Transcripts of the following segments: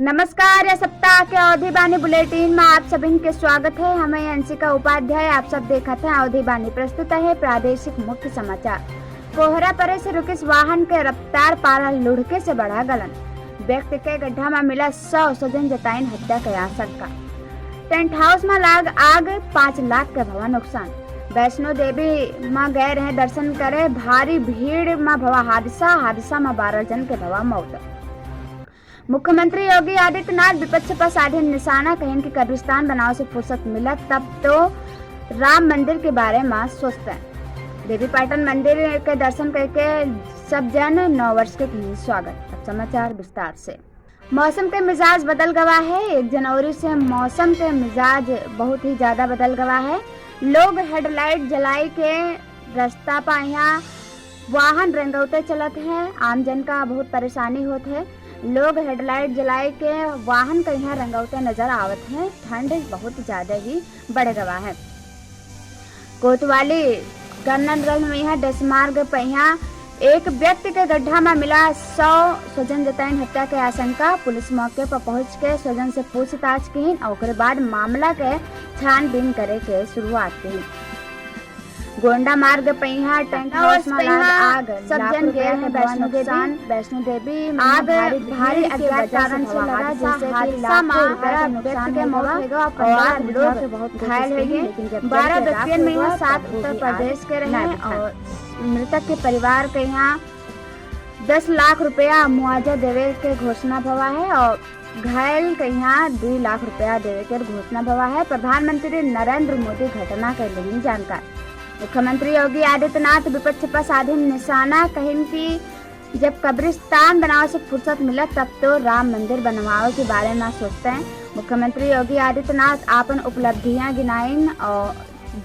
नमस्कार। यह सप्ताह के अवधि बानी बुलेटिन में आप सभी के स्वागत है। हमें अंशिका उपाध्याय आप सब देखत हैं। अवधि बानी प्रस्तुत है प्रादेशिक मुख्य समाचार। कोहरा परे से रुकिस वाहन के रफ्तार पारा लुढ़के से बढ़ा गलन। व्यक्ति के गड्ढा में मिला 100 स्वजन जताइन हत्या के आशंका। टेंट हाउस में लाग आग 5 लाख के भवा नुकसान। वैष्णो देवी में गए रहे दर्शन करे भारी भीड़ में भवा हादसा में 12 जन के भवा मौत। मुख्यमंत्री योगी आदित्यनाथ विपक्ष पर साधे निशाना कहें कि कब्रिस्तान बनाओ से फुर्सत मिला तब तो राम मंदिर के बारे में सोचते हैं। देवी पाटन मंदिर के दर्शन करके सब जन 9 वर्ष के स्वागत। अब समाचार विस्तार से। मौसम के मिजाज बदल गवा है। 1 जनवरी से मौसम के मिजाज बहुत ही ज्यादा बदल गवा है। लोग हेडलाइट जलाई के रास्ता पर यहाँ वाहन रंगौते चलत है। आम जन का बहुत परेशानी होते है। लोग हेडलाइट जलाए के वाहन का यहाँ रंगौते नजर आवत है। ठंड बहुत ज्यादा ही बढ़ गवा है। कोतवाली गन्नगंज में यहाँ डसमार्ग पर यहाँ एक व्यक्ति के गड्ढा में मिला 100 स्वजन जताइन हत्या के आशंका। पुलिस मौके पर पहुंच के स्वजन से पूछताछ की और बाद मामला के छानबीन करे के शुरुआत की। गोंडा मार्ग पे यहाँ टेंट हाउस में आग सब जन गए हैं। वैष्णो देवी आग भारी अज्ञात कारण से लगा जिससे हादसा में नुकसान के मौत हो गया और लोग बहुत घायल हो गए। 12 व्यक्तियों में यहाँ 7 उत्तर प्रदेश के रहे और मृतक के परिवार के यहाँ 10 लाख रुपया मुआवजा देवे के घोषणा भवा है और घायल के यहाँ 2 लाख रुपया देवे के घोषणा भवा है। प्रधानमंत्री नरेंद्र मोदी घटना के लिए जानकारी। मुख्यमंत्री योगी आदित्यनाथ विपक्ष पर साधे निशाना कहें कि जब कब्रिस्तान बनाओ से फुर्सत मिला तब तो राम मंदिर बनवाओ के बारे में सोचते हैं। मुख्यमंत्री योगी आदित्यनाथ अपन उपलब्धियां गिनाइन और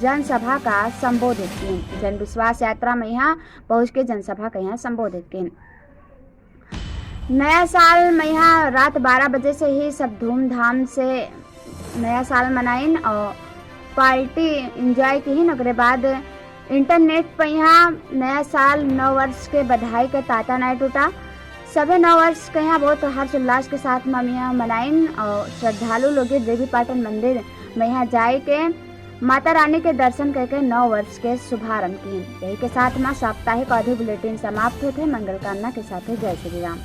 जनसभा का संबोधित की। जन विश्वास यात्रा में यहाँ पहुंच के जनसभा का यहाँ संबोधित की। नया साल में यहाँ रात 12 बजे से ही सब धूमधाम से नया साल मनाइन और पार्टी एंजॉय की। ओकरे बाद इंटरनेट पर यहाँ नया साल 9 वर्ष के बधाई के ताता नहीं टूटा। सभी 9 वर्ष के यहाँ बहुत हर्षोल्लास के साथ में यहाँ मनाइन और श्रद्धालु लोग देवी पाटन मंदिर में यहाँ जाए के माता रानी के दर्शन करके 9 वर्ष के शुभारंभ किए। यही के साथ में साप्ताहिक अवधि बुलेटिन समाप्त होते। मंगल कामना के साथ जय श्री राम।